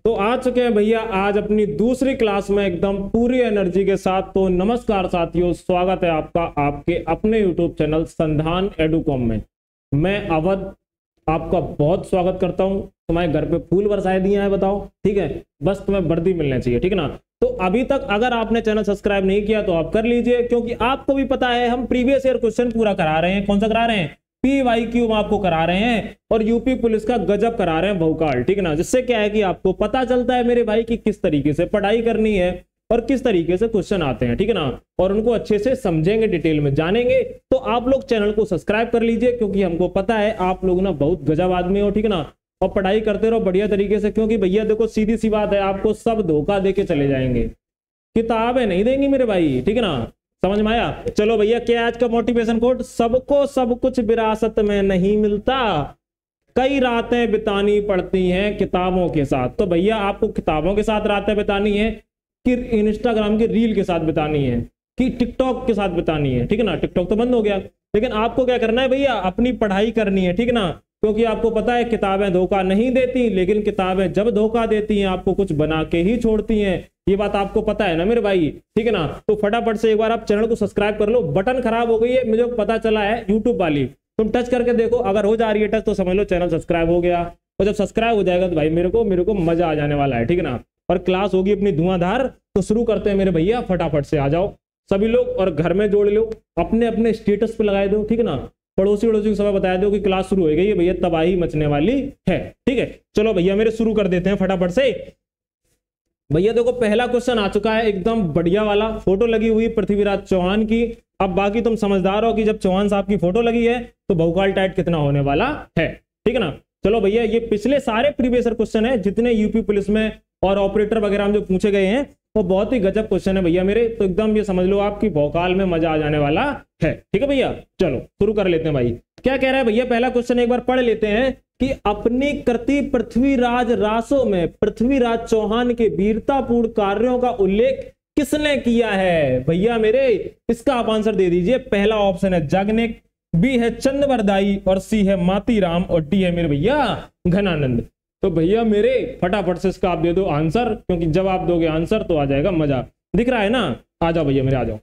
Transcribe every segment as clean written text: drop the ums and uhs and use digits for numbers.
तो आ चुके हैं भैया आज अपनी दूसरी क्लास में एकदम पूरी एनर्जी के साथ। तो नमस्कार साथियों, स्वागत है आपका आपके अपने यूट्यूब चैनल संधान एडुकॉम में। मैं अवध आपका बहुत स्वागत करता हूं। तुम्हारे घर पे फूल बरसाए दिए हैं, बताओ, ठीक है, बस तुम्हें वर्दी मिलना चाहिए, ठीक है ना। तो अभी तक अगर आपने चैनल सब्सक्राइब नहीं किया तो आप कर लीजिए, क्योंकि आपको भी पता है हम प्रीवियस ईयर क्वेश्चन पूरा करा रहे हैं। कौन सा करा रहे हैं? PYQ आपको करा रहे हैं, और यूपी पुलिस का गजब करा रहे हैं भौकाल, ठीक है ना। जिससे क्या है कि आपको पता चलता है मेरे भाई कि किस तरीके से पढ़ाई करनी है और किस तरीके से क्वेश्चन आते हैं, ठीक है ना, और उनको अच्छे से समझेंगे, डिटेल में जानेंगे। तो आप लोग चैनल को सब्सक्राइब कर लीजिए, क्योंकि हमको पता है आप लोग ना बहुत गजब आदमी हो, ठीक है ना, और पढ़ाई करते रहो बढ़िया तरीके से। क्योंकि भैया देखो सीधी सी बात है, आपको सब धोखा दे के चले जाएंगे, किताबें नहीं देंगी मेरे भाई, ठीक है ना। समझ में आया? चलो भैया, क्या आज का मोटिवेशन कोट? सबको सब कुछ विरासत में नहीं मिलता, कई रातें बितानी पड़ती हैं किताबों के साथ। तो भैया आपको किताबों के साथ रातें बितानी है कि इंस्टाग्राम के रील के साथ बितानी है कि टिकटॉक के साथ बितानी है, ठीक है ना। टिकटॉक तो बंद हो गया, लेकिन आपको क्या करना है भैया, अपनी पढ़ाई करनी है, ठीक है ना। क्योंकि आपको पता है किताबें धोखा नहीं देती, लेकिन किताबें जब धोखा देती हैं आपको कुछ बना के ही छोड़ती हैं। ये बात आपको पता है ना मेरे भाई, ठीक है ना। तो फटाफट से एक बार आप चैनल को सब्सक्राइब कर लो। बटन खराब हो गई है, मुझे पता चला है, यूट्यूब वाली, तुम टच करके देखो, अगर हो जा रही है टच तो समझ लो चैनल सब्सक्राइब हो गया। और जब सब्सक्राइब हो जाएगा तो भाई मेरे को मजा आ जाने वाला है, ठीक है ना। और क्लास होगी अपनी धुआंधार। तो शुरू करते हैं मेरे भैया, फटाफट से आ जाओ सभी लोग, और घर में जोड़ लो, अपने अपने स्टेटस पे लगा दो, ठीक है ना। पड़ोसी वड़ोसी को सब बता दो कि क्लास शुरू हो गई है भैया, तबाही मचने वाली है, ठीक है। चलो भैया मेरे शुरू कर देते हैं फटाफट से। भैया देखो पहला क्वेश्चन आ चुका है, एकदम बढ़िया वाला, फोटो लगी हुई पृथ्वीराज चौहान की। अब बाकी तुम समझदार हो कि जब चौहान साहब की फोटो लगी है तो भौकाल टाइट कितना होने वाला है, ठीक है ना। चलो भैया, ये पिछले सारे प्रीवियस क्वेश्चन है जितने यूपी पुलिस में और ऑपरेटर वगैरह में जो पूछे गए हैं, वो बहुत ही गजब क्वेश्चन है भैया मेरे। तो एकदम ये समझ लो आपकी भौकाल में मजा आ जाने वाला है, ठीक है भैया। चलो शुरू कर लेते हैं भाई। क्या कह रहा है भैया, पहला क्वेश्चन एक बार पढ़ लेते हैं कि अपनी कृति पृथ्वीराज रासो में पृथ्वीराज चौहान के वीरतापूर्ण कार्यों का उल्लेख किसने किया है? भैया मेरे इसका आप आंसर दे दीजिए। पहला ऑप्शन है जागनिक, बी है चंद्रवरदाई, और सी है मातीराम, और डी है मेरे भैया घनानंद। तो भैया मेरे फटाफट से इसका आप दे दो आंसर, क्योंकि जब आप दोगे आंसर तो आ जाएगा मजा। दिख रहा है ना? आ जाओ भैया मेरे, आ जाओ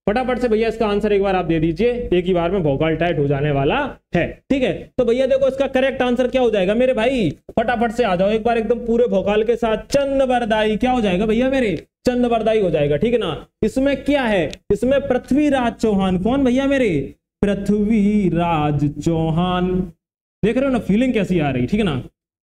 फटाफट से भैया, इसका आंसर एक बार आप दे दीजिए, एक ही बार में भौकाल टाइट हो जाने वाला है, ठीक है। तो भैया देखो इसका करेक्ट आंसर क्या हो जाएगा मेरे भाई, फटाफट से आ जाओ एक बार एकदम पूरे भौकाल के साथ। चंद्रवरदाई क्या हो जाएगा भैया मेरे? चंद्रवरदाई हो जाएगा, ठीक है ना। इसमें क्या है? इसमें पृथ्वीराज चौहान, कौन भैया मेरे? पृथ्वीराज चौहान। देख रहे हो ना फीलिंग कैसी आ रही, ठीक है ना।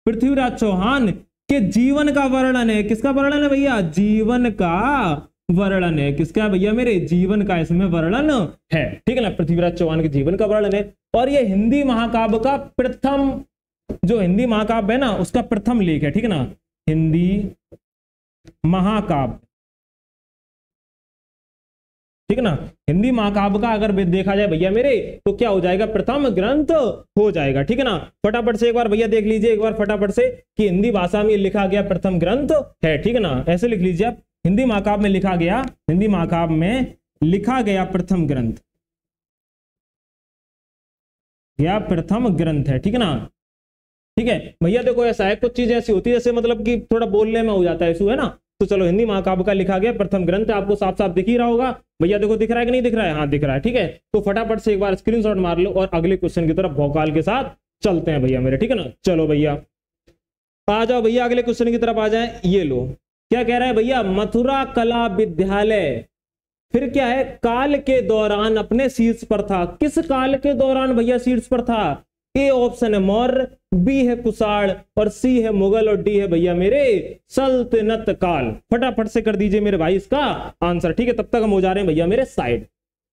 पृथ्वीराज चौहान के जीवन का वर्णन है। किसका वर्णन है भैया? जीवन का वर्णन है। किसका भैया मेरे? जीवन का इसमें वर्णन है, ठीक है ना। पृथ्वीराज चौहान के जीवन का वर्णन है। और ये हिंदी महाकाव्य का प्रथम, जो हिंदी महाकाव्य है ना उसका प्रथम लेख है, ठीक है ना। हिंदी महाकाव्य, ठीक है ना। हिंदी महाकाव्य का अगर देखा जाए भैया मेरे तो क्या हो जाएगा? प्रथम ग्रंथ हो जाएगा, ठीक है ना। फटाफट से एक बार भैया देख लीजिए एक बार फटाफट से कि हिंदी भाषा में लिखा गया प्रथम ग्रंथ है, ठीक है ना। ऐसे लिख लीजिए आप, हिंदी महाकाव्य में लिखा गया, हिंदी महाकाव्य में लिखा गया प्रथम ग्रंथ, या प्रथम ग्रंथ है, ठीक है ना। ठीक है भैया देखो ऐसा है, कुछ चीजें ऐसी होती है जैसे मतलब कि थोड़ा बोलने में हो जाता है इशू, है ना। तो चलो हिंदी महाकाव्य का लिखा गया प्रथम ग्रंथ, आपको साफ साफ दिख ही रहा होगा भैया। देखो दिख रहा है कि नहीं दिख रहा है? हाँ दिख रहा है, ठीक है। तो फटाफट से एक बार स्क्रीनशॉट मार लो और अगले क्वेश्चन की तरफ भौकाल के साथ चलते हैं भैया मेरे, ठीक है ना। चलो भैया आ जाओ भैया, अगले क्वेश्चन की तरफ आ जाए। ये लो क्या कह रहा है भैया, मथुरा कला विद्यालय फिर क्या है काल के दौरान अपने शीर्ष पर था। किस काल के दौरान भैया शीर्ष पर था? ए ऑप्शन है मौर्य, बी है कुषाण, और सी है मुगल, और डी है भैया मेरे सल्तनत काल। फटाफट से कर दीजिए मेरे भाई इसका आंसर, ठीक है। तब तक हम हो जा रहे हैं भैया मेरे साइड,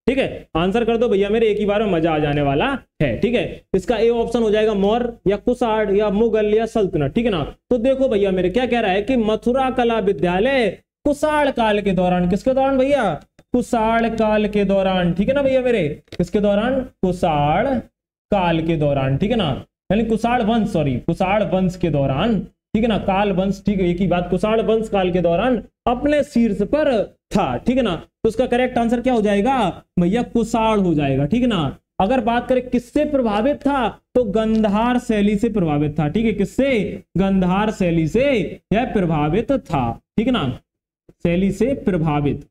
ठीक है। आंसर कर दो भैया मेरे, एक ही बार में मजा आ जाने वाला है, ठीक है। इसका ए ऑप्शन हो जाएगा मौर्य या कुषाण या मुगल या सल्तनत, ठीक है ना। तो देखो भैया मेरे क्या कह रहा है कि मथुरा कला विद्यालय कुषाण काल के दौरान, किसके दौरान भैया? कुषाण काल के दौरान, ठीक है ना भैया मेरे। किसके दौरान? कुषाण काल के दौरान, ठीक है ना। यानी कुषाण वंश, सॉरी कुषाण वंश के दौरान, ठीक है ना। काल वंश, ठीक है, एक ही बात, कुषाण वंश काल के दौरान अपने शीर्ष पर था, ठीक है ना। तो उसका करेक्ट आंसर क्या हो जाएगा भैया? कुषाण हो जाएगा, ठीक है ना। अगर बात करें किससे प्रभावित था, तो गंधार शैली से प्रभावित था। ठीक है, किससे? गंधार शैली से यह प्रभावित था। ठीक है ना, शैली से प्रभावित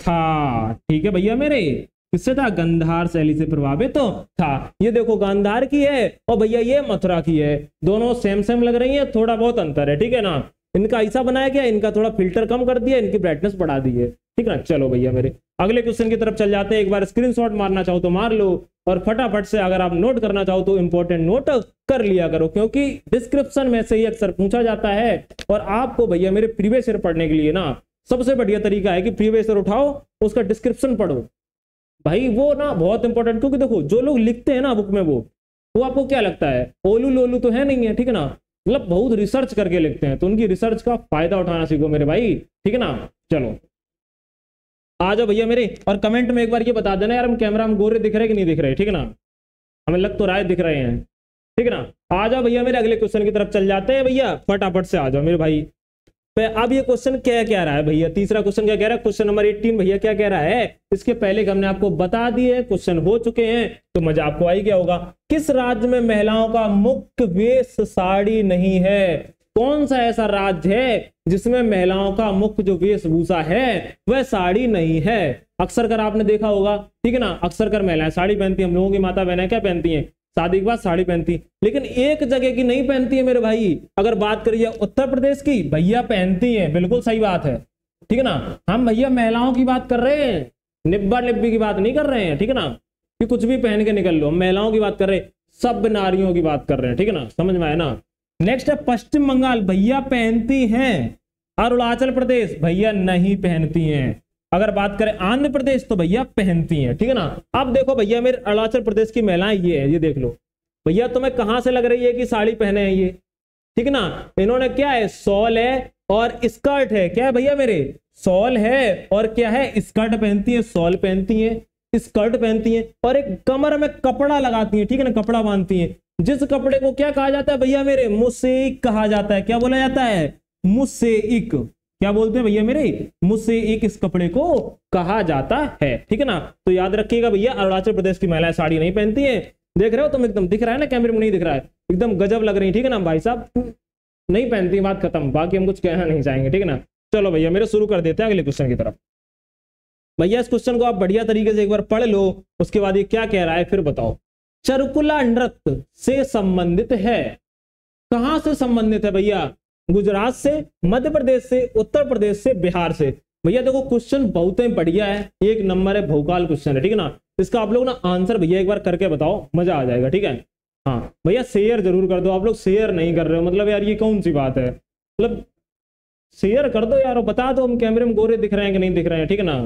था। ठीक है भैया मेरे, किससे था? गंधार शैली से प्रभावित था। ये देखो गांधार की है और भैया ये मथुरा की है, दोनों सेम सेम लग रही है, थोड़ा बहुत अंतर है। ठीक है ना, इनका ऐसा बनाया गया, इनका थोड़ा फिल्टर कम कर दिया, इनकी ब्राइटनेस बढ़ा दी है। ठीक है ना, चलो भैया मेरे अगले क्वेश्चन की तरफ चल जाते हैं। एक बार स्क्रीनशॉट मारना चाहो तो मार लो, और फटाफट से अगर आप नोट करना चाहो तो इंपॉर्टेंट नोट कर लिया करो, क्योंकि डिस्क्रिप्शन में से ही अक्सर पूछा जाता है। और आपको भैया मेरे प्रीवियस ईयर पढ़ने के लिए ना सबसे बढ़िया तरीका है कि प्रीवियस ईयर उठाओ, उसका डिस्क्रिप्शन पढ़ो भाई, वो ना बहुत इंपॉर्टेंट। क्योंकि देखो जो लोग लिखते हैं ना बुक में, वो आपको क्या लगता है, ओलू लोलू तो है नहीं है। ठीक है ना, मतलब बहुत रिसर्च करके लिखते हैं, तो उनकी रिसर्च का फायदा उठाना सीखो मेरे भाई। ठीक है ना, चलो आ जाओ भैया मेरे, और कमेंट में एक बार ये बता देना यार, हम कैमरा में गोरे दिख रहे कि नहीं दिख रहे। ठीक है ना, हमें लग तो रहा है दिख रहे हैं। ठीक है ना, आ जाओ भैया मेरे अगले क्वेश्चन की तरफ चल जाते हैं भैया, फटाफट से आ जाओ मेरे भाई। अब ये क्वेश्चन क्या कह रहा है भैया, तीसरा क्वेश्चन क्या कह रहा है, क्वेश्चन नंबर 18 भैया क्या कह रहा है। इसके पहले हमने आपको बता दिए, क्वेश्चन हो चुके हैं, तो मजा आपको आई गया होगा। किस राज्य में महिलाओं का मुख्य वेश साड़ी नहीं है? कौन सा ऐसा राज्य है जिसमें महिलाओं का मुख्य जो वेशभूषा है वह साड़ी नहीं है? अक्सर कर आपने देखा होगा, ठीक है ना, अक्सर कर महिलाएं साड़ी पहनती हैं, हम लोगों की माता बहनें क्या पहनती हैं, शादी के बाद साड़ी पहनती, लेकिन एक जगह की नहीं पहनती है मेरे भाई। अगर बात करिए उत्तर प्रदेश की, भैया पहनती हैं, बिल्कुल सही बात है। ठीक है ना, हम भैया महिलाओं की बात कर रहे हैं, निब्बा निब्बी की बात नहीं कर रहे हैं। ठीक है ना, कि कुछ भी पहन के निकल लो, हम महिलाओं की बात कर रहे हैं, सब नारियों की बात कर रहे हैं। ठीक है ना, समझ में आया ना। नेक्स्ट है पश्चिम बंगाल, भैया पहनती हैं। अरुणाचल प्रदेश भैया नहीं पहनती हैं। अगर बात करें आंध्र प्रदेश तो भैया पहनती हैं। ठीक है ना, अब देखो भैया मेरे अरुणाचल प्रदेश की महिलाएं ये है, ये देख लो भैया, तुम्हें कहां से लग रही है कि साड़ी पहने हैं ये? ठीक है ना, इन्होंने क्या है, शॉल है और स्कर्ट है। क्या है भैया मेरे, शॉल है और क्या है, स्कर्ट पहनती है, शॉल पहनती है, स्कर्ट पहनती है, और एक कमर में कपड़ा लगाती है। ठीक है ना, कपड़ा बांधती है, जिस कपड़े को क्या कहा जाता है भैया मेरे, मुसेइक कहा जाता है। क्या बोला जाता है, मुसेइक। क्या बोलते हैं भैया मेरे, मुसेइक इस कपड़े को कहा जाता है। ठीक है ना, तो याद रखिएगा भैया, अरुणाचल प्रदेश की महिलाएं साड़ी नहीं पहनती है। देख रहे हो तुम, एकदम दिख रहा है ना कैमरे में, नहीं दिख रहा है, एकदम गजब लग रही है। ठीक है ना भाई साहब, नहीं पहनती, बात खत्म, बाकी हम कुछ कहना नहीं चाहेंगे। ठीक है ना, चलो भैया मेरे शुरू कर देते हैं अगले क्वेश्चन की तरफ। भैया इस क्वेश्चन को आप बढ़िया तरीके से एक बार पढ़ लो, उसके बाद ये क्या कह रहा है फिर बताओ। चरकुला नृत्य से संबंधित है, कहां से संबंधित है भैया? गुजरात से, मध्य प्रदेश से, उत्तर प्रदेश से, बिहार से। भैया देखो क्वेश्चन बहुत ही बढ़िया है, एक नंबर है, भौकाल क्वेश्चन है। ठीक है ना, इसका आप लोग ना आंसर भैया एक बार करके बताओ, मजा आ जाएगा। ठीक है, हाँ भैया शेयर जरूर कर दो, आप लोग शेयर नहीं कर रहे हो, मतलब यार ये कौन सी बात है, मतलब शेयर कर दो यार, बता दो हम कैमरे में गोरे दिख रहे हैं कि नहीं दिख रहे हैं। ठीक है ना,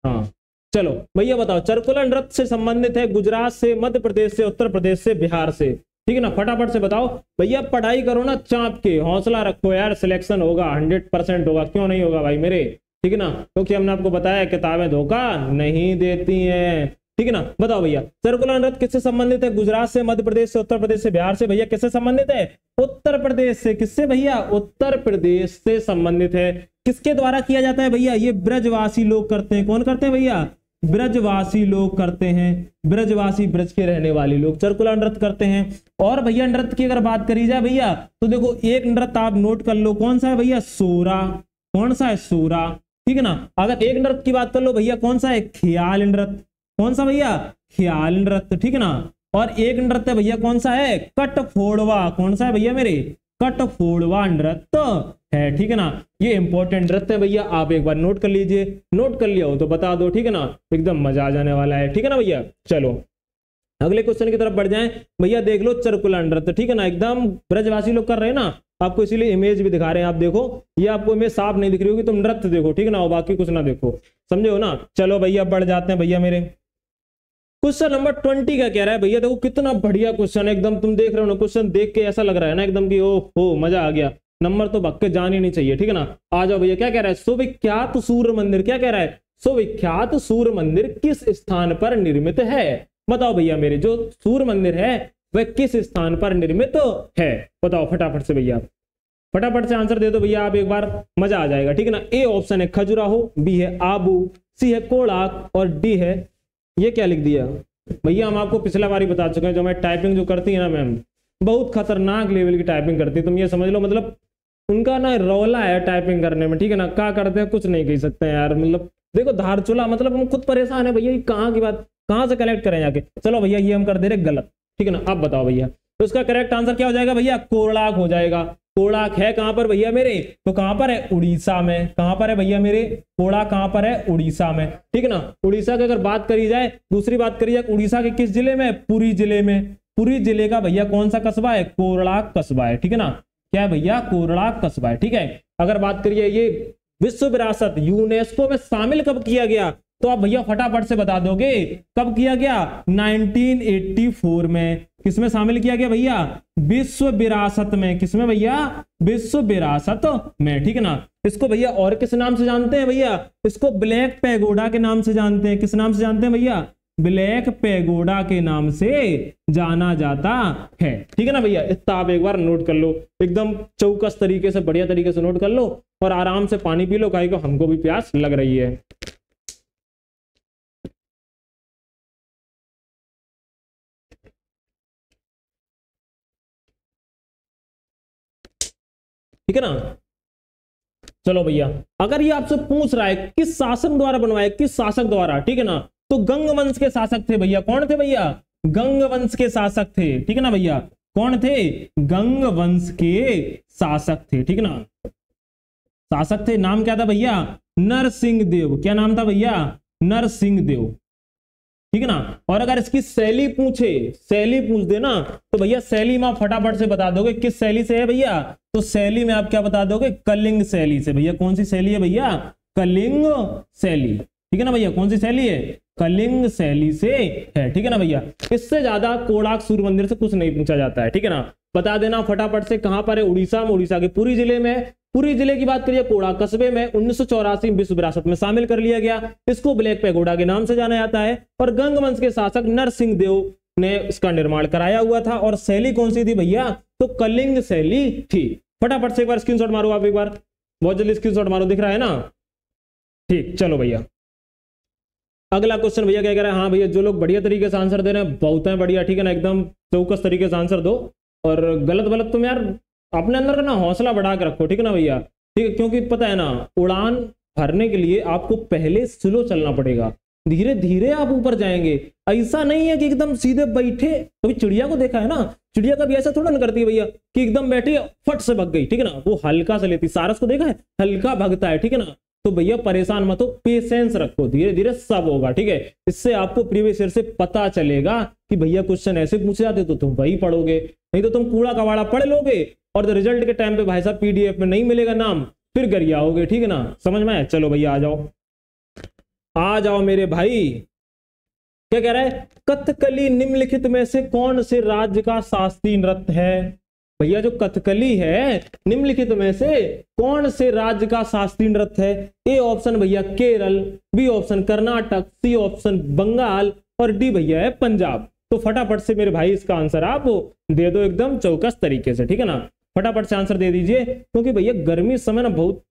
हाँ चलो भैया बताओ, चरकुला नृत्य से संबंधित है गुजरात से, मध्य प्रदेश से, उत्तर प्रदेश से, बिहार से। ठीक है ना, फटाफट से बताओ भैया, पढ़ाई करो ना चाप के, हौसला रखो यार, सिलेक्शन होगा, 100% होगा, क्यों नहीं होगा भाई मेरे। ठीक है ना, क्योंकि हमने आपको बताया किताबें धोखा नहीं देती हैं। ठीक है ना, बताओ भैया चरकुला नृत्य किससे संबंधित है? गुजरात से, मध्य प्रदेश से, उत्तर प्रदेश से, बिहार से। भैया किससे संबंधित है? उत्तर प्रदेश से। किससे भैया? उत्तर प्रदेश से संबंधित है। किसके द्वारा किया जाता है भैया? ये ब्रजवासी लोग करते हैं। कौन करते हैं भैया? ब्रजवासी लोग करते हैं, ब्रजवासी, ब्रज के रहने वाले लोग चरकुला नृत्य करते हैं। और भैया नृत्य की अगर बात करी जाए भैया, तो देखो एक नृत्य आप नोट कर लो, कौन सा है भैया? सोरा। कौन सा है? सोरा। ठीक है ना, अगर एक नृत्य की बात कर लो भैया, कौन सा है? ख्याल नृत्य। कौन सा भैया? ख्याल नृत्य। ठीक है ना, और एक नृत्य भैया कौन सा है? कटफोड़वा। कौन सा है भैया मेरे? कटफोड़वा नृत्य है। ठीक है ना, ये इंपॉर्टेंट नृत्य है भैया, आप एक बार नोट कर लीजिए, नोट कर लिया हो तो बता दो। ठीक है ना, एकदम मजा आ जाने वाला है। ठीक है ना भैया, चलो अगले क्वेश्चन की तरफ बढ़ जाएं भैया। देख लो चरकुला नृत्य, ठीक है ना, एकदम ब्रजवासी लोग कर रहे हैं ना, आपको इसीलिए इमेज भी दिखा रहे हैं। आप देखो, ये आपको इमेज साफ नहीं दिख रही होगी, तुम नृत्य देखो। ठीक है ना, और बाकी कुछ ना देखो, समझे हो ना। चलो भैया बढ़ जाते हैं भैया मेरे। क्वेश्चन नंबर 20 का कह रहा है भैया, देखो कितना बढ़िया क्वेश्चन है, एकदम तुम देख रहे हो ना, क्वेश्चन देख के ऐसा लग रहा है ना एकदम कि ओ हो मजा आ गया, नंबर तो भक्के जान ही नहीं चाहिए। ठीक है ना, आ जाओ भैया। क्या कह रहा है? सुविख्यात सूर्य मंदिर, क्या कह रहा है? सुविख्यात सूर्य मंदिर किस स्थान पर निर्मित है? बताओ भैया मेरे, जो सूर्य मंदिर है वह किस स्थान पर निर्मित है? बताओ फटाफट से भैया, फटाफट से आंसर दे दो भैया आप एक बार, मजा आ जाएगा। ठीक है ना, ए ऑप्शन है खजुराहो, बी है आबू, सी है कोणार्क और डी है ये क्या लिख दिया भैया? हम आपको पिछला बार ही बता चुके हैं, जो मैं टाइपिंग जो करती है ना मैम, बहुत खतरनाक लेवल की टाइपिंग करती है, तुम ये समझ लो। मतलब उनका ना रौला है टाइपिंग करने में, ठीक है ना। क्या करते हैं कुछ नहीं कह सकते हैं यार। मतलब देखो धारचूला, मतलब हम खुद परेशान है भैया, ये कहाँ की बात, कहाँ से कलेक्ट करें जाके। चलो भैया ये हम कर दे रहे गलत, ठीक है ना। अब बताओ भैया, तो इसका करेक्ट आंसर क्या हो जाएगा भैया? कोणार्क हो जाएगा। कोणार्क है कहां पर भैया मेरे? तो कहां पर है? उड़ीसा में। कहां पर है भैया मेरे? कोणार्क कहां पर है? उड़ीसा में, ठीक है ना। उड़ीसा की अगर बात करी जाए, दूसरी बात करी जाए, उड़ीसा के किस जिले में? पुरी जिले में। पुरी जिले का भैया कौन सा कस्बा है? कोणार्क कस्बा है, ठीक है ना। क्या है भैया? कोणार्क कस्बा है, ठीक है। अगर बात करिए ये विश्व विरासत यूनेस्को में शामिल कब किया गया, तो आप भैया फटाफट से बता दोगे कब किया गया? 1984 में। किसमें शामिल किया गया भैया? विश्व विरासत में। किसमें भैया? विश्व विरासत में, ठीक है ना। इसको भैया और किस नाम से जानते हैं भैया? इसको ब्लैक पैगोडा के नाम से जानते हैं। किस नाम से जानते हैं भैया? ब्लैक पैगोडा के नाम से जाना जाता है, ठीक है ना भैया। इतना आप एक बार नोट कर लो, एकदम चौकस तरीके से, बढ़िया तरीके से नोट कर लो और आराम से पानी पी लो, काहे को हमको भी प्यास लग रही है। ठीक है ना। चलो भैया, अगर ये आपसे पूछ रहा है किस शासक द्वारा बनवाया, किस शासक द्वारा, ठीक है ना, तो गंग वंश के शासक थे भैया। कौन थे भैया? गंग वंश के शासक थे, ठीक है ना भैया। कौन थे? गंग वंश के शासक थे, ठीक है ना। शासक थे, नाम क्या था भैया? नरसिंह देव। क्या नाम था भैया? नरसिंह देव, ठीक है ना। और अगर इसकी शैली पूछे, शैली पूछ देना, तो भैया शैली में आप फटाफट से बता दोगे किस शैली से है भैया। तो शैली में आप क्या बता दोगे? कलिंग शैली से। भैया कौन सी शैली है भैया? कलिंग शैली, ठीक है ना भैया। कौन सी शैली है? कलिंग शैली से है, ठीक है ना भैया। इससे ज्यादा कोणार्क सूर्य मंदिर से कुछ नहीं पूछा जाता है, ठीक है ना। बता देना फटाफट से कहां पर है? उड़ीसा में। उड़ीसा के पुरी जिले में। पुरी जिले की बात करिए, कोणार्क कस्बे में 1984 विश्व विरासत में शामिल कर लिया गया। इसको ब्लैक पैगोडा के नाम से जाना जाता है और गंग वंश के शासक नरसिंह देव ने इसका निर्माण कराया हुआ था। और शैली कौन सी थी भैया? तो कलिंग शैली थी। फटाफट से एक बार स्क्रीनशॉट मारो आप, एक बार बहुत जल्दी स्क्रीनशॉट मारो, दिख रहा है ना? ठीक, चलो भैया अगला क्वेश्चन भैया क्या कह रहा है? हाँ भैया, जो लोग बढ़िया तरीके से आंसर दे रहे हैं बहुत है बढ़िया, ठीक है ना। एकदम चौकस तरीके से आंसर दो और गलत गलत तुम यार अपने अंदर का ना हौसला बढ़ा के रखो, ठीक है ना भैया। ठीक है, क्योंकि पता है ना, उड़ान भरने के लिए आपको पहले स्लो चलना पड़ेगा, धीरे धीरे आप ऊपर जाएंगे। ऐसा नहीं है कि एकदम सीधे बैठे। कभी चिड़िया को देखा है ना, चिड़िया कभी ऐसा थोड़ा ना करती है भैया कि एकदम बैठी फट से भग गई, ठीक है ना। वो हल्का से लेती। सारस को देखा है, हल्का भगता है, ठीक है ना। तो भैया परेशान मत हो, पेशेंस रखो, धीरे धीरे सब होगा, ठीक है। इससे आपको प्रीवियस ईयर से पता चलेगा कि भैया क्वेश्चन ऐसे पूछे जाते तो तुम वही पढ़ोगे, नहीं तो तुम कूड़ा कवाड़ा पढ़ लोगे और रिजल्ट के टाइम पे भाई साहब पीडीएफ में नहीं मिलेगा नाम, फिर गरियाओगे, ठीक है ना। समझ में आया? चलो भैया आ जाओ मेरे भाई। क्या कह रहा है? कथकली निम्नलिखित में से कौन से राज्य का शास्त्रीय नृत्य है? भैया जो कथकली है निम्नलिखित में से कौन से राज्य का शास्त्रीय नृत्य है? ए ऑप्शन भैया Kerala, b option Karnataka, c option Bengal और डी भैया है पंजाब। तो फटाफट से मेरे भाई इसका आंसर आप दे दो एकदम चौकस तरीके से, ठीक है ना। फटाफट से आंसर दे दीजिए, क्योंकि भैया गर्मी इस समय ना बहुत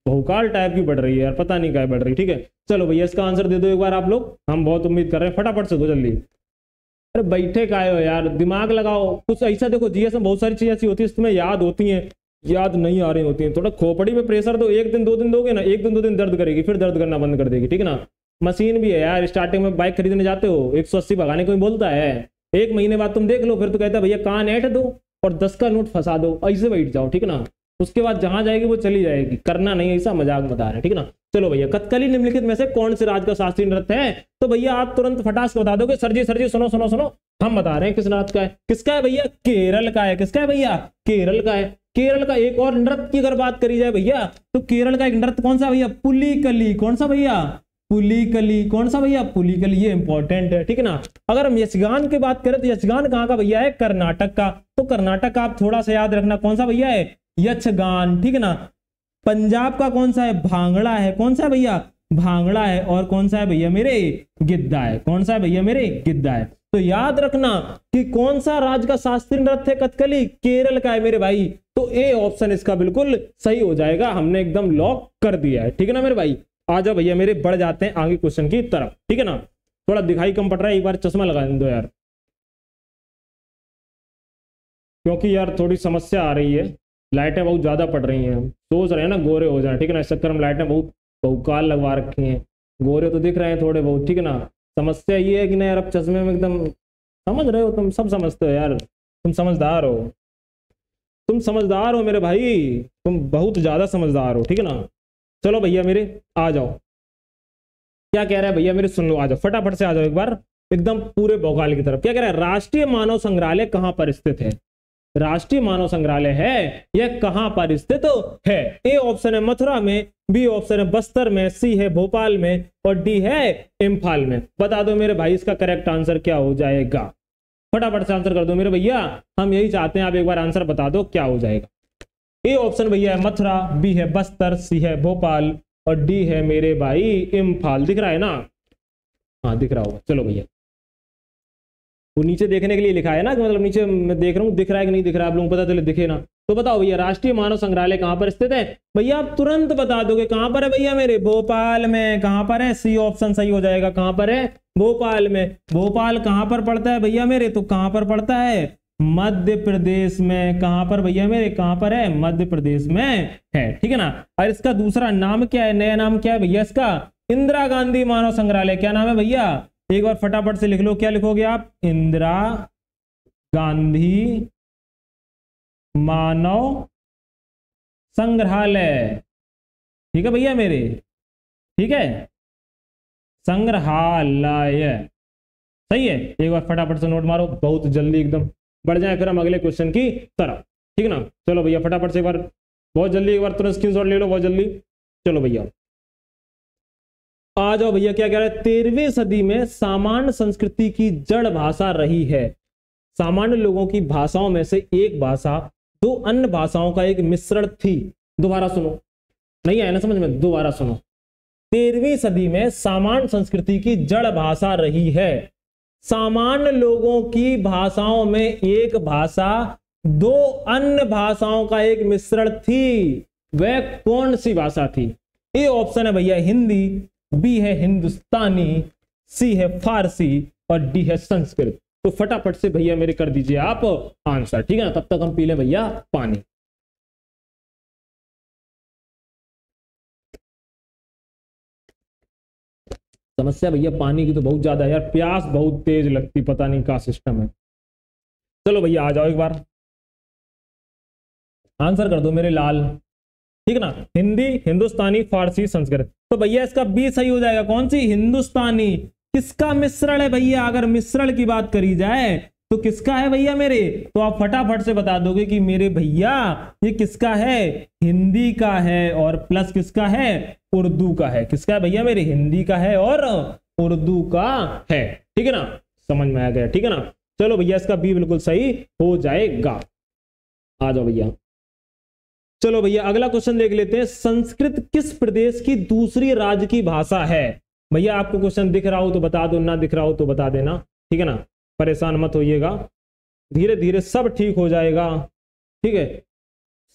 भौकाल टाइप की बढ़ रही है यार, पता नहीं क्या बढ़ रही, ठीक है। चलो भैया इसका आंसर दे दो एक बार आप लोग, हम बहुत उम्मीद कर रहे हैं, फटाफट से दो जल्दी। अरे बैठे काहे हो यार, दिमाग लगाओ कुछ ऐसा। देखो जीएस में बहुत सारी चीजें ऐसी होती है इसमें याद होती हैं, याद नहीं आ रही होती हैं। थोड़ा खोपड़ी पे प्रेशर दो, एक दिन दो दिन दोगे ना, एक दिन दो दिन दर्द करेगी, फिर दर्द करना बंद कर देगी, ठीक है ना। मशीन भी है यार, स्टार्टिंग में बाइक खरीदने जाते हो 180 भगाने कोई बोलता है, एक महीने बाद तुम देख लो, फिर तो कहता है भैया कान ऐंठ दो और 10 का नोट फंसा दो, ऐसे बैठ जाओ, ठीक है ना। उसके बाद जहां जाएगी वो चली जाएगी, करना नहीं ऐसा, मजाक बता रहे, ठीक है ना। चलो भैया कथकली निम्नलिखित में से कौन से राज्य का शास्त्रीय नृत्य है? तो भैया आप तुरंत फटास से बता दोगे, सर जी सुनो सुनो सुनो, हम बता रहे हैं किस राज्य का है। किसका है भैया? केरल का है। किसका है भैया? केरल का है। केरल का एक और नृत्य की अगर बात करी जाए भैया, तो केरल का एक नृत्य कौन सा भैया? पुलिकली। कौन सा भैया? पुलिकली। कौन सा भैया? पुलिकली। ये इंपॉर्टेंट है, ठीक है ना। अगर हम यक्षगान की बात करें तो यक्षगान कहाँ का भैया है? कर्नाटक का। तो कर्नाटक का आप थोड़ा सा याद रखना, कौन सा भैया है? यक्षगान, ठीक है ना। पंजाब का कौन सा है? भांगड़ा है। कौन सा है भैया? भांगड़ा है। और कौन सा है भैया मेरे? गिद्दा है। कौन सा है भैया मेरे? गिद्दा है। तो याद रखना कि कौन सा राज्य का शास्त्रीय नृत्य है कथकली? केरल का है मेरे भाई। तो ए ऑप्शन इसका बिल्कुल सही हो जाएगा, हमने एकदम लॉक कर दिया है, ठीक है ना मेरे भाई। आ जाओ भैया मेरे, बढ़ जाते हैं आगे क्वेश्चन की तरफ, ठीक है ना। थोड़ा दिखाई कम पड़ रहा है, एक बार चश्मा लगा दो यार, क्योंकि यार थोड़ी समस्या आ रही है, लाइटें बहुत ज्यादा पड़ रही हैं, सोच रहे हैं ना गोरे हो जाए, ठीक है ना, इस चक्कर में लाइटें बहुत बहुकाल लगवा रखी हैं, गोरे तो दिख रहे हैं थोड़े बहुत, ठीक है ना। समस्या ये है कि ना यार अब चश्मे में एकदम, समझ रहे हो तुम, सब समझते हो यार, तुम समझदार हो, तुम समझदार हो मेरे भाई, तुम बहुत ज्यादा समझदार हो, ठीक है ना। चलो भैया मेरे आ जाओ, क्या कह रहा है भैया मेरे, सुन लो, आ जाओ फटाफट से आ जाओ एक बार एकदम पूरे भौकाल की तरफ। क्या कह रहा है, राष्ट्रीय मानव संग्रहालय कहां पर स्थित है, राष्ट्रीय मानव संग्रहालय है यह कहां पर स्थित है। ए ऑप्शन है मथुरा में, बी ऑप्शन है बस्तर में, सी है भोपाल में और डी है इम्फाल में। बता दो मेरे भाई इसका करेक्ट आंसर क्या हो जाएगा, फटाफट से आंसर कर दो मेरे भैया, हम यही चाहते हैं, आप एक बार आंसर बता दो क्या हो जाएगा। ए ऑप्शन भैया है मथुरा, बी है बस्तर, सी है भोपाल और डी है मेरे भाई इम्फाल। दिख रहा है ना, हाँ दिख रहा होगा। चलो भैया वो नीचे देखने के लिए लिखा है ना, मतलब नीचे मैं देख रहा हूँ, दिख रहा है कि नहीं दिख रहा है, आप लोगों को पता चले दिखे ना। तो बताओ भैया राष्ट्रीय मानव संग्रहालय कहां पर स्थित है, भैया आप तुरंत बता दोगे कहां पर है भैया मेरे, भोपाल में। कहां पर है, सी ऑप्शन सही हो जाएगा, कहां पर है, भोपाल में। भोपाल कहां पर पड़ता है भैया मेरे, तो कहां पर पड़ता है, मध्य प्रदेश में। कहां पर भैया मेरे, कहां पर है, मध्य प्रदेश में है, ठीक है ना। और इसका दूसरा नाम क्या है, नया नाम क्या है भैया इसका, इंदिरा गांधी मानव संग्रहालय। क्या नाम है भैया, एक बार फटाफट से लिख लो, क्या लिखोगे आप, इंदिरा गांधी मानव संग्रहालय, ठीक है भैया मेरे, ठीक है, संग्रहालय सही है। एक बार फटाफट से नोट मारो, बहुत जल्दी एकदम बढ़ जाए फिर हम अगले क्वेश्चन की तरफ, ठीक है ना। चलो भैया फटाफट से एक बार, बहुत जल्दी एक बार तुरंत स्क्रीनशॉट ले लो, बहुत जल्दी। चलो भैया आ जाओ भैया, क्या कह रहा है, 13वीं सदी में सामान्य संस्कृति की जड़ भाषा रही है। सामान्य लोगों की भाषाओं में से एक भाषा दो अन्य भाषाओं का एक मिश्रण थी। दोबारा सुनो, नहीं आया ना समझ में, दोबारा सुनो। 13वीं सदी में सामान्य संस्कृति की जड़ भाषा रही है। सामान्य लोगों की भाषाओं में एक भाषा दो अन्य भाषाओं का एक मिश्रण थी, वह कौन सी भाषा थी। ए ऑप्शन है भैया हिंदी, बी है हिंदुस्तानी, सी है फारसी और डी है संस्कृत। तो फटाफट से भैया मेरे कर दीजिए आप आंसर, ठीक है ना, तब तक हम पी लें भैया पानी। समस्या भैया पानी की तो बहुत ज्यादा है यार, प्यास बहुत तेज लगती, पता नहीं क्या सिस्टम है। चलो भैया आ जाओ एक बार, आंसर कर दो मेरे लाल, ठीक है ना, हिंदी, हिंदुस्तानी, फारसी, संस्कृत। तो भैया इसका बी सही हो जाएगा, कौन सी, हिंदुस्तानी। किसका मिश्रण है भैया, अगर मिश्रण की बात करी जाए तो किसका है भैया मेरे, तो आप फटाफट से बता दोगे कि मेरे भैया ये किसका है, हिंदी का है और प्लस किसका है, उर्दू का है। किसका है भैया मेरे, हिंदी का है और उर्दू का है, ठीक है ना, समझ में आ गया, ठीक है ना। चलो भैया इसका बी बिल्कुल सही हो जाएगा। आ जाओ भैया, चलो भैया अगला क्वेश्चन देख लेते हैं। संस्कृत किस प्रदेश की दूसरी राज्य की भाषा है। भैया आपको क्वेश्चन दिख रहा हो तो बता दो, ना दिख रहा हो तो बता देना, ठीक है ना, परेशान मत होइएगा, धीरे धीरे सब ठीक हो जाएगा, ठीक है,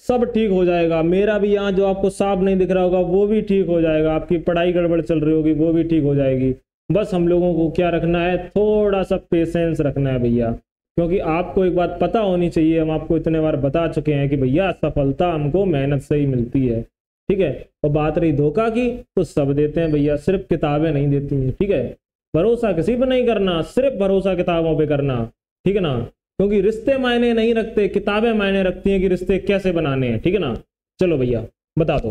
सब ठीक हो जाएगा। मेरा भी यहाँ जो आपको साफ नहीं दिख रहा होगा वो भी ठीक हो जाएगा, आपकी पढ़ाई गड़बड़ चल रही होगी वो भी ठीक हो जाएगी। बस हम लोगों को क्या रखना है, थोड़ा सा पेशेंस रखना है भैया, क्योंकि आपको एक बात पता होनी चाहिए, हम आपको इतने बार बता चुके हैं कि भैया सफलता हमको मेहनत से ही मिलती है, ठीक है। और बात रही धोखा की, तो सब देते हैं भैया, सिर्फ किताबें नहीं देती हैं, ठीक है। भरोसा किसी पर नहीं करना, सिर्फ भरोसा किताबों पे करना, ठीक है ना, क्योंकि रिश्ते मायने नहीं रखते, किताबें मायने रखती हैं कि रिश्ते कैसे बनाने हैं, ठीक है ना। चलो भैया बता दो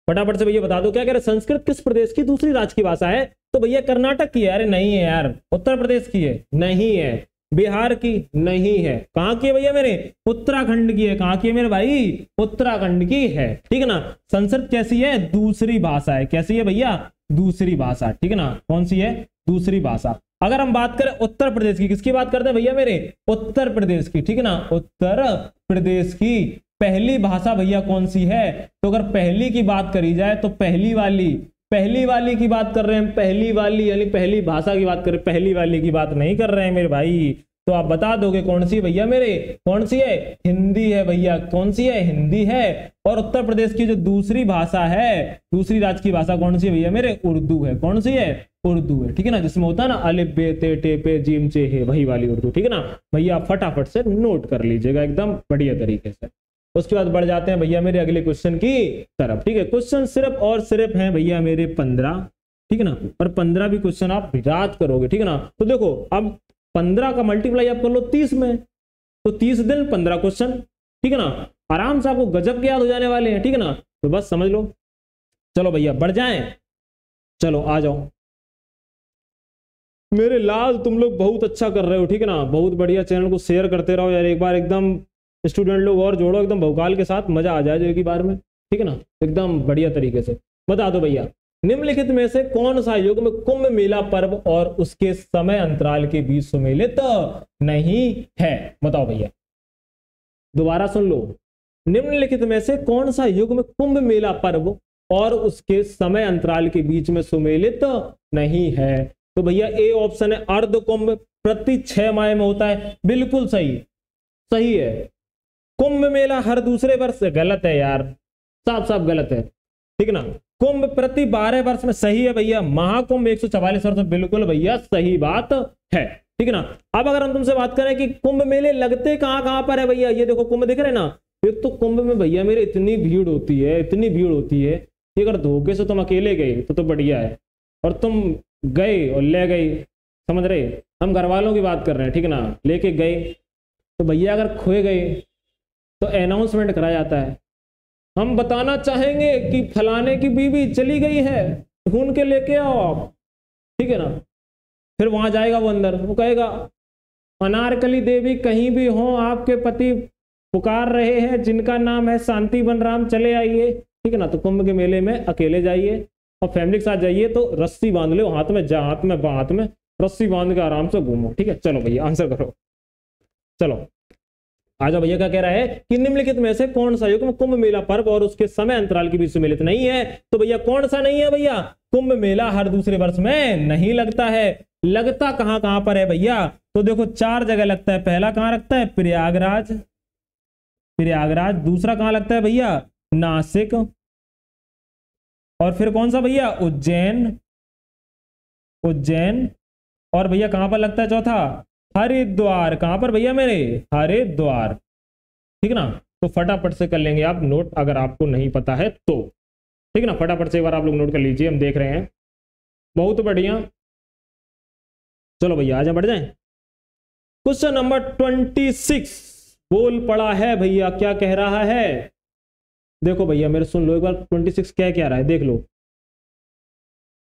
फटाफट से, भैया बता दो क्या कह रहे, संस्कृत किस प्रदेश की दूसरी राज्य की भाषा है। तो भैया कर्नाटक की है, अरे नहीं है यार, उत्तर प्रदेश की है, नहीं है, बिहार की नहीं है, कहां की है भैया मेरे, उत्तराखंड की है। कहां की है मेरे भाई, उत्तराखंड की है, ठीक है ना। संस्कृत कैसी है, दूसरी भाषा है, कैसी है भैया, दूसरी भाषा, ठीक है ना, कौन सी है, दूसरी भाषा। अगर हम बात करें उत्तर प्रदेश की, किसकी बात करते हैं भैया मेरे, उत्तर प्रदेश की, ठीक है ना, उत्तर प्रदेश की पहली भाषा भैया कौन सी है। तो अगर पहली की बात करी जाए तो पहली वाली की बात कर रहे हैं, पहली वाली यानी पहली भाषा की बात कर रहे हैं, पहली वाली की बात नहीं कर रहे हैं मेरे भाई। तो आप बता दोगे कौन सी भैया मेरे, कौन सी है, हिंदी है भैया, कौन सी है, हिंदी है। और उत्तर प्रदेश की जो दूसरी भाषा है, दूसरी राज्य की भाषा कौन सी है भैया मेरे, उर्दू है, कौन सी है, उर्दू है, ठीक है ना, जिसमें होता है ना अलिफ बे ते टे पे जीम चे है, वही वाली उर्दू, ठीक है ना भैया। फटाफट से नोट कर लीजिएगा एकदम बढ़िया तरीके से। उसके बाद बढ़ जाते हैं भैया मेरे अगले क्वेश्चन की तरफ, ठीक है। क्वेश्चन सिर्फ और सिर्फ हैं भैया मेरे 15, ठीक है ना, और 15 भी क्वेश्चन आप याद करोगे, ठीक है ना। तो देखो अब 15 का मल्टीप्लाई आप कर लो 30 में, तो 30 दिन 15 क्वेश्चन, ठीक है ना, आराम से आपको गजब के याद हो जाने वाले हैं, ठीक है ना। तो बस समझ लो। चलो भैया बढ़ जाएं, चलो आ जाओ मेरे लाल, तुम लोग बहुत अच्छा कर रहे हो, ठीक है ना, बहुत बढ़िया। चैनल को शेयर करते रहो यार, एक बार एकदम स्टूडेंट लोग और जोड़ो, एकदम भौकाल के साथ मजा आ जाए एक बार में, ठीक है ना, एकदम बढ़िया तरीके से। बता दो भैया निम्नलिखित में से कौन सा युग में कुंभ मेला पर्व और उसके समय अंतराल के बीच सुमेलित नहीं है, बताओ भैया, दोबारा सुन लो। निम्नलिखित में से कौन सा युग में कुंभ मेला पर्व और उसके समय अंतराल के बीच में सुमेलित नहीं है? तो भैया ए ऑप्शन है, अर्ध कुंभ प्रति 6 माह में होता है, बिल्कुल सही, सही है। कुंभ मेला हर दूसरे वर्ष, गलत है यार, साफ साफ गलत है, ठीक है ना। कुंभ प्रति 12 वर्ष में, सही है भैया। महाकुंभ 144 वर्ष में, बिल्कुल भैया सही बात है, ठीक है ना। अब अगर हम तुमसे बात करें कि कुंभ मेले लगते कहां कहां पर है भैया, ये देखो कुंभ दिख रहे ना, एक तो कुंभ में भैया मेरे इतनी भीड़ होती है, इतनी भीड़ होती है कि अगर धोखे से तुम अकेले गए तो बढ़िया है, और तुम गए और ले गए, समझ रहे, हम घर वालों की बात कर रहे हैं, ठीक है ना, लेके गए तो भैया अगर खोए गए तो अनाउंसमेंट कराया जाता है, हम बताना चाहेंगे कि फलाने की बीवी चली गई है, ढूंढ के लेके आओ आप, ठीक है ना। फिर वहां जाएगा वो अंदर, वो कहेगा अनारकली देवी कहीं भी हो, आपके पति पुकार रहे हैं जिनका नाम है शांति बनराम, चले आइए, ठीक है ना। तो कुंभ के मेले में अकेले जाइए और फैमिली के साथ जाइए तो रस्सी बांध लो हाथ में, हाथ में रस्सी बांध के आराम से घूमो, ठीक है। चलो भैया आंसर करो, चलो आ जाओ भैया। क्या कह रहा है कि निम्नलिखित में से कौन सा युग में कुंभ मेला पर्व और उसके समय अंतराल के बीच सुमेलित नहीं है? तो भैया कौन सा नहीं है भैया? कुंभ मेला हर दूसरे वर्ष में नहीं लगता है। लगता कहां कहां पर है भैया? तो देखो 4 जगह लगता है। पहला कहां लगता है? प्रयागराज, प्रयागराज। दूसरा कहां लगता है भैया? नासिक। और फिर कौन सा भैया? उज्जैन, उज्जैन। और भैया कहां पर लगता है चौथा? हरिद्वार। कहां पर भैया मेरे? हरिद्वार, ठीक है ना। तो फटाफट से कर लेंगे आप नोट अगर आपको नहीं पता है तो, ठीक है ना। फटाफट से एक बार आप लोग नोट कर लीजिए, हम देख रहे हैं। बहुत बढ़िया, चलो भैया आजा बढ़ जाएं। क्वेश्चन नंबर 26 बोल पड़ा है भैया, क्या कह रहा है? देखो भैया मेरे सुन लो एक बार, 26 क्या कह रहा है देख लो,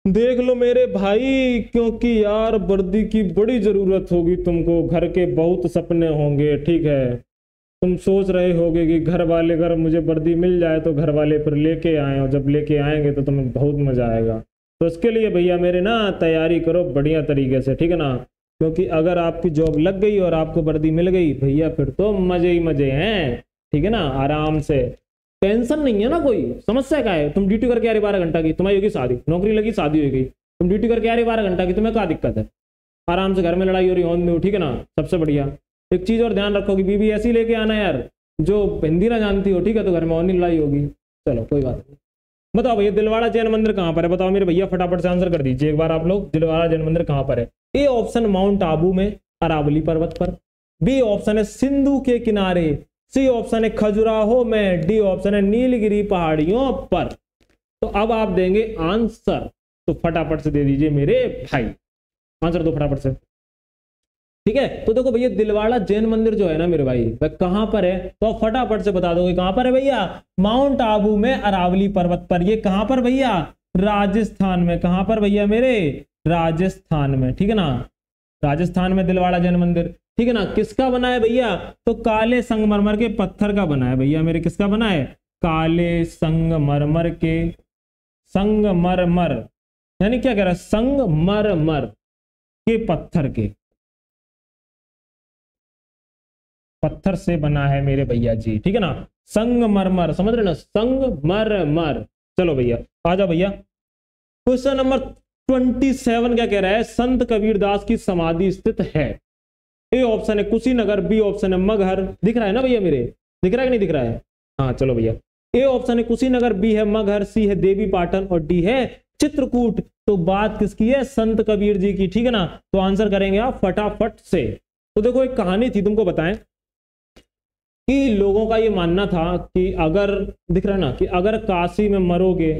देख लो मेरे भाई, क्योंकि यार वर्दी की बड़ी जरूरत होगी तुमको, घर के बहुत सपने होंगे, ठीक है। तुम सोच रहे होगे कि घर वाले अगर मुझे वर्दी मिल जाए तो घर वाले फिर लेके आए, और जब लेके आएंगे तो तुम्हें बहुत मजा आएगा। तो इसके लिए भैया मेरे ना तैयारी करो बढ़िया तरीके से, ठीक है ना। क्योंकि अगर आपकी जॉब लग गई और आपको वर्दी मिल गई भैया, फिर तो मजे ही मजे हैं, ठीक है ना। आराम से, टेंशन नहीं है ना, कोई समस्या क्या है। तुम ड्यूटी करके आ रहे 12 घंटा की, तुम्हारी होगी शादी, नौकरी लगी शादी हो गई, तुम ड्यूटी करके आ रहे 12 घंटा की, तुम्हें क्या दिक्कत है? आराम से घर में लड़ाई हो रही हो, ठीक है ना, सबसे बढ़िया। एक चीज और ध्यान रखो कि बीवी ऐसी लेके आना यार जो हिंदी ना जानती हो, ठीक है, तो घर में और नहीं लड़ाई होगी। चलो कोई बात नहीं। बताओ भैया दिलवाड़ा जैन मंदिर कहाँ पर है? बताओ मेरे भैया फटाफट से आंसर कर दीजिए एक बार आप लोग, दिलवाड़ा जैन मंदिर कहाँ पर है? ए ऑप्शन माउंट आबू में, अरावली पर्वत पर। बी ऑप्शन है सिंधु के किनारे। सी ऑप्शन है खजुराहो में। डी ऑप्शन है नीलगिरी पहाड़ियों पर। तो अब आप देंगे आंसर, तो फटाफट से दे दीजिए मेरे भाई, आंसर दो फटाफट से, ठीक है। तो देखो भैया दिलवाड़ा जैन मंदिर जो है ना मेरे भाई, वह कहां पर है? तो आप फटाफट से बता दोगे कहां पर है भैया? माउंट आबू में, अरावली पर्वत पर। ये कहां पर भैया? राजस्थान में। कहां पर भैया मेरे? राजस्थान में, ठीक है ना, राजस्थान में दिलवाड़ा जैन मंदिर, ठीक है ना। किसका बना है भैया? तो काले संगमरमर के पत्थर का बना है भैया मेरे। किसका बना है? काले संगमरमर के, संगमरमर यानी क्या कह रहा है? संगमरमर के पत्थर के, पत्थर से बना है मेरे भैया जी, ठीक है ना। संगमरमर, समझ रहे ना, संगमरमर। चलो भैया आ जाओ भैया। क्वेश्चन नंबर 27 क्या कह रहा है? संत कबीरदास की समाधि स्थित है। ए ऑप्शन है कुशीनगर, बी ऑप्शन है मगहर। दिख रहा है ना भैया मेरे? दिख रहा है कि नहीं दिख रहा है? हाँ चलो भैया। ए ऑप्शन है कुशीनगर, बी है मगहर, सी है देवी पाटन और डी है चित्रकूट, तो बात किसकी है? संत कबीर जी की, ठीक है ना। तो आंसर करेंगे आप फटाफट से। तो देखो एक कहानी थी, तुमको बताएं कि लोगों का ये मानना था कि अगर, दिख रहा है ना, कि अगर काशी में मरोगे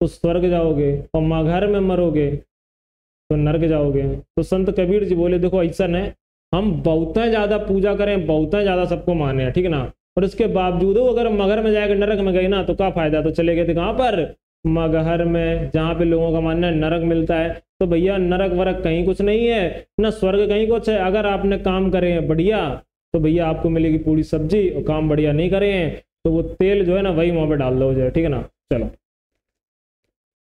तो स्वर्ग जाओगे और मगहर में मरोगे तो नरक जाओगे। तो संत कबीर जी बोले देखो ऐसा है, हम बहुत ज्यादा पूजा करें, बहुत ज्यादा सबको माने हैं, ठीक है ना, और इसके बावजूद अगर मगहर में जाकर नरक में गए ना तो क्या फायदा। तो चले गए थे कहाँ पर? मगहर में, जहाँ पे लोगों का मानना है नरक मिलता है। तो भैया नरक वरक कहीं कुछ नहीं है, ना स्वर्ग कहीं कुछ है। अगर आपने काम करे हैं बढ़िया तो भैया आपको मिलेगी पूरी सब्जी, और काम बढ़िया नहीं करे हैं तो वो तेल जो है ना वही मुंह पे डाल दो जाए, ठीक है ना। चलो,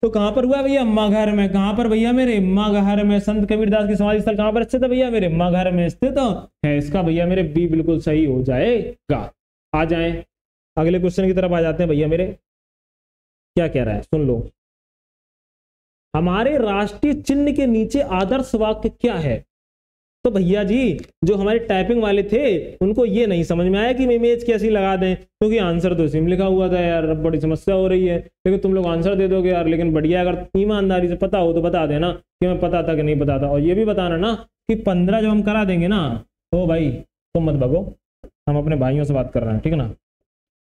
तो कहां पर हुआ भैया? मगहर में। कहां पर भैया मेरे? मगहर में। संत कबीरदास की समाधि स्थल कहां पर स्थित है भैया मेरे? मगहर में स्थित है। इसका भैया मेरे बी बिल्कुल सही हो जाएगा। आ जाएं अगले क्वेश्चन की तरफ आ जाते हैं भैया मेरे। क्या कह रहा है सुन लो। हमारे राष्ट्रीय चिन्ह के नीचे आदर्श वाक्य क्या है? तो भैया जी जो हमारे टाइपिंग वाले थे उनको ये नहीं समझ में आया कि इमेज कैसी लगा दें, क्योंकि आंसर तो इसी में लिखा हुआ था यार। अब बड़ी समस्या हो रही है, लेकिन तुम लोग आंसर दे दोगे यार। लेकिन बढ़िया, अगर ईमानदारी से पता हो तो बता देना कि मैं पता था कि नहीं पता था। और ये भी बताना ना कि 15 जब हम करा देंगे ना तो भाई तुम मत भगो, हम अपने भाइयों से बात कर रहे हैं, ठीक है ना।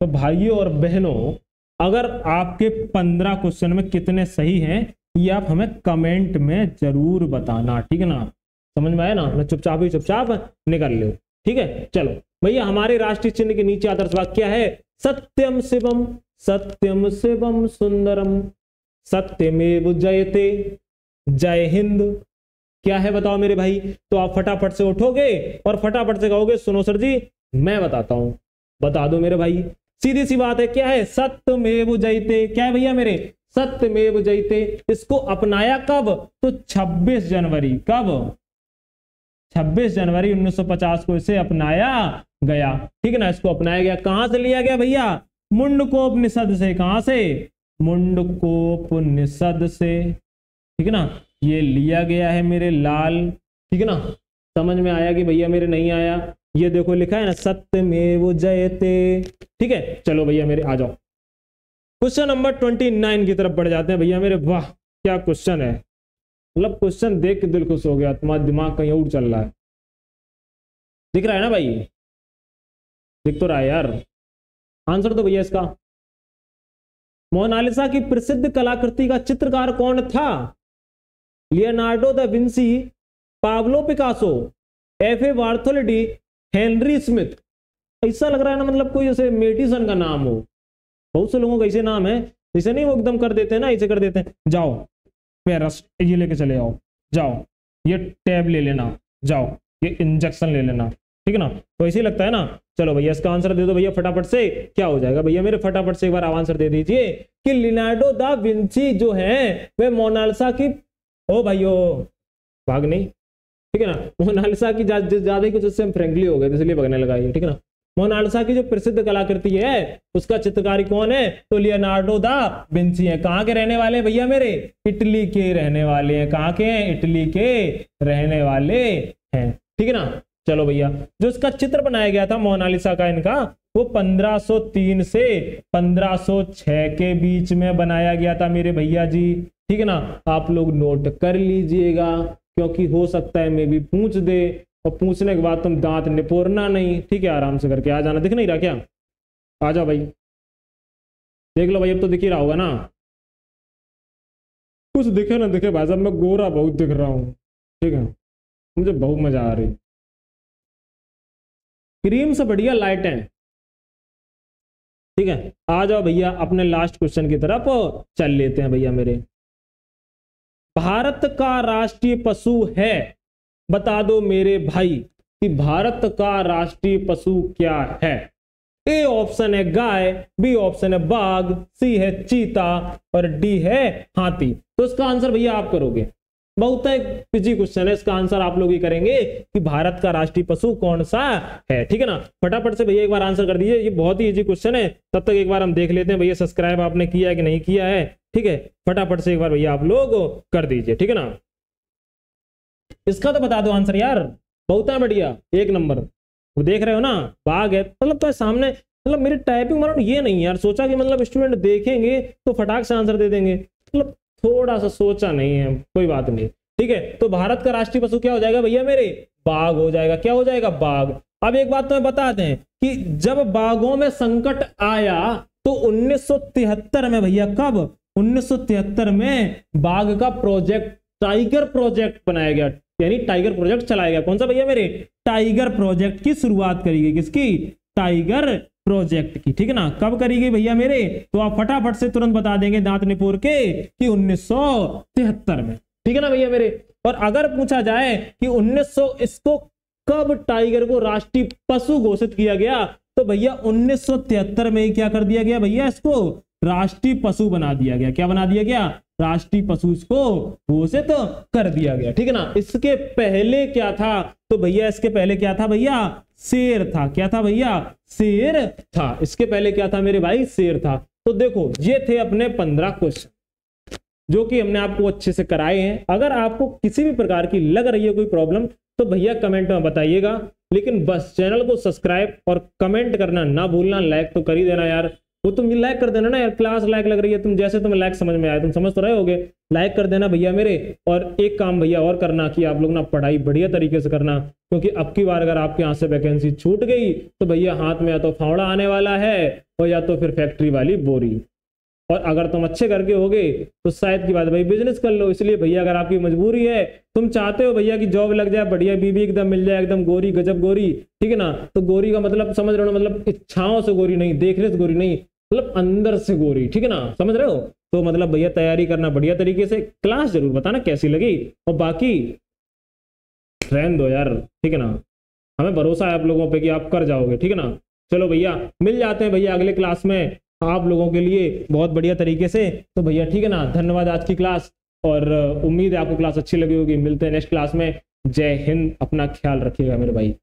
तो भाइयों और बहनों, अगर आपके 15 क्वेश्चन में कितने सही हैं ये आप हमें कमेंट में जरूर बताना, ठीक है ना। समझ में आया ना? चुपचाप ही चुपचाप निकाल लो, ठीक है। चलो भैया, हमारे राष्ट्रीय चिन्ह के नीचे आदर्श वाक्य क्या है? सत्यम शिवम, सत्यम शिवम सुंदरम, सत्यमेव जयते, जय हिंद। क्या है बताओ मेरे भाई? तो आप फटाफट से उठोगे और फटाफट से कहोगे सुनो सर जी मैं बताता हूं। बता दो मेरे भाई, सीधी सी बात है। क्या है? सत्यमेव जयते। क्या है भैया मेरे? सत्यमेव जयते। इसको अपनाया कब? तो 26 जनवरी। कब? 26 जनवरी 1950 को इसे अपनाया गया, ठीक है ना। इसको अपनाया गया। कहां से लिया गया भैया? मुंडकोपनिषद से। कहां से? मुंडकोपनिषद से, ठीक है ना। ये लिया गया है मेरे लाल, ठीक है ना। समझ में आया कि भैया मेरे नहीं आया? ये देखो लिखा है ना सत्यमेव जयते, ठीक है। चलो भैया मेरे आ जाओ, क्वेश्चन नंबर 29 की तरफ बढ़ जाते हैं भैया मेरे। वाह क्या क्वेश्चन है, मतलब क्वेश्चन देख के दिल खुश हो गया। तुम्हारा दिमाग कहीं और चल रहा है, दिख रहा है ना भाई? दिख तो रहा है यार। आंसर तो भैया इसका, मोनालिसा की प्रसिद्ध कलाकृति का चित्रकार कौन था? Leonardo da Vinci, Pablo Picasso, F A. Bartholdi, Henry Smith. ऐसा लग रहा है ना मतलब कोई जैसे मेडिसन का नाम हो। बहुत से लोगों का ऐसे नाम है, ऐसे नहीं वो एकदम कर देते हैं ना, ऐसे कर देते हैं। जाओ पेरस ये लेके चले आओ, जाओ ये टैब ले लेना, जाओ ये इंजेक्शन ले लेना, ठीक है ना। तो ऐसे ही लगता है ना। चलो भैया इसका आंसर दे दो भैया फटाफट से। क्या हो जाएगा भैया मेरे? फटाफट से एक बार आंसर दे दीजिए कि लियोनार्डो दा विंसी जो है वे मोनालिसा की, ओ भाइयों भाग नहीं, ठीक है ना। मोनालिसा की ज्यादा ही कुछ उससे फ्रेंकली हो गए इसलिए भगने लगा ये, ठीक है ना। मोनालिसा की जो प्रसिद्ध कलाकृति है उसका चित्रकारी कौन है? तो लियोनार्डो दा विंसी है। कहां के रहने वाले हैं भैया मेरे? इटली के रहने वाले हैं। कहां के हैं? इटली के रहने वाले हैं, ठीक है ना। चलो भैया, जो इसका चित्र बनाया गया था मोनालिसा का इनका, वो 1503 से 1506 के बीच में बनाया गया था मेरे भैया जी, ठीक है ना। आप लोग नोट कर लीजिएगा क्योंकि हो सकता है मैं भी पूछ दे, और पूछने के बाद तुम दांत निपोरना नहीं, ठीक है। आराम से करके आ जाना। दिख नहीं रहा क्या? आ जाओ भाई, देख लो भाई, अब तो दिख ही रहा होगा ना। कुछ दिखे ना दिखे भाई साहब, मैं गोरा बहुत दिख रहा हूँ, ठीक है। मुझे बहुत मजा आ रही, क्रीम से बढ़िया लाइटें, ठीक है। आ जाओ भैया अपने लास्ट क्वेश्चन की तरफ चल लेते हैं भैया मेरे। भारत का राष्ट्रीय पशु है, बता दो मेरे भाई कि भारत का राष्ट्रीय पशु क्या है? ए ऑप्शन है गाय, बी ऑप्शन है बाघ, सी है चीता और डी है हाथी। तो इसका आंसर भैया आप करोगे। बहुत इजी क्वेश्चन है, इसका आंसर आप लोग ही करेंगे कि भारत का राष्ट्रीय पशु कौन सा है, ठीक है ना। फटाफट से भैया एक बार आंसर कर दीजिए, ये बहुत ही इजी क्वेश्चन है। तब तक एक बार हम देख लेते हैं भैया सब्सक्राइब आपने किया है कि नहीं किया है, ठीक है। फटाफट से एक बार भैया आप लोग कर दीजिए, ठीक है ना। इसका तो बता दो आंसर यार, बहुत है बढ़िया, एक नंबर। वो देख रहे हो ना बाघ है, मतलब तो सामने, मतलब मेरी टाइपिंग मतलब ये नहीं यार सोचा कि मतलब स्टूडेंट देखेंगे तो फटाक से आंसर दे देंगे, मतलब थोड़ा सा सोचा नहीं है, कोई बात नहीं, ठीक है। तो भारत का राष्ट्रीय पशु क्या हो जाएगा भैया मेरे, बाघ हो जाएगा। क्या हो जाएगा, बाघ। अब एक बात तो मैं बता दें कि जब बाघों में संकट आया तो 1973 में भैया, कब, 1973 में बाघ का प्रोजेक्ट, टाइगर प्रोजेक्ट बनाया गया, यानी टाइगर प्रोजेक्ट चलाया गया। कौन सा भैया मेरे, टाइगर प्रोजेक्ट की शुरुआत करी गई, किसकी, टाइगर प्रोजेक्ट की, ठीक है ना। कब करी गई भैया मेरे, तो आप फटाफट से तुरंत बता देंगे दांत निपोर के कि 1973 में, ठीक है ना भैया मेरे। और अगर पूछा जाए कि 1900 इसको कब टाइगर को राष्ट्रीय पशु घोषित किया गया, तो भैया 1973 में ही क्या कर दिया गया भैया, इसको राष्ट्रीय पशु बना दिया गया। क्या बना दिया गया, राष्ट्रीय पशु इसको घोषित कर दिया गया, ठीक है ना। इसके पहले क्या था, तो भैया इसके पहले क्या था भैया, शेर था। क्या था भैया, शेर था। इसके पहले क्या था मेरे भाई, शेर था। तो देखो ये थे अपने 15 क्वेश्चन जो कि हमने आपको अच्छे से कराए हैं। अगर आपको किसी भी प्रकार की लग रही है कोई प्रॉब्लम तो भैया कमेंट में बताइएगा, लेकिन बस चैनल को सब्सक्राइब और कमेंट करना ना भूलना, लाइक तो कर ही देना यार, वो तुम लाइक कर देना ना यार, क्लास लाइक लग रही है, तुम जैसे तुम्हें लाइक समझ में आया, तुम समझ तो रहे होगे, लाइक कर देना भैया मेरे। और एक काम भैया और करना कि आप लोग ना पढ़ाई बढ़िया तरीके से करना, क्योंकि अब की बार अगर आपके यहाँ से वैकेंसी छूट गई तो भैया हाथ में या तो फावड़ा आने वाला है और या तो फिर फैक्ट्री वाली बोरी। और अगर तुम अच्छे करके होगे तो शायद की बात भाई बिजनेस कर लो। इसलिए भैया अगर आपकी मजबूरी है, तुम चाहते हो भैया कि जॉब लग जाए, बढ़िया बीबी एकदम मिल जाए, एकदम गोरी गजब गोरी, ठीक है ना, तो गोरी का मतलब समझ रहे हो ना, मतलब इच्छाओं से गोरी नहीं, देखने से गोरी नहीं, मतलब अंदर से गोरी, ठीक है ना, समझ रहे हो। तो मतलब भैया तैयारी करना बढ़िया तरीके से, क्लास जरूर बताना कैसी लगी, और बाकी रहने दो यार, ठीक है ना, हमें भरोसा है आप लोगों पे कि आप कर जाओगे, ठीक है ना। चलो भैया मिल जाते हैं भैया अगले क्लास में आप लोगों के लिए बहुत बढ़िया तरीके से। तो भैया ठीक है ना, धन्यवाद आज की क्लास, और उम्मीद है आपको क्लास अच्छी लगी होगी। मिलते हैं नेक्स्ट क्लास में। जय हिंद, अपना ख्याल रखिएगा मेरे भाई।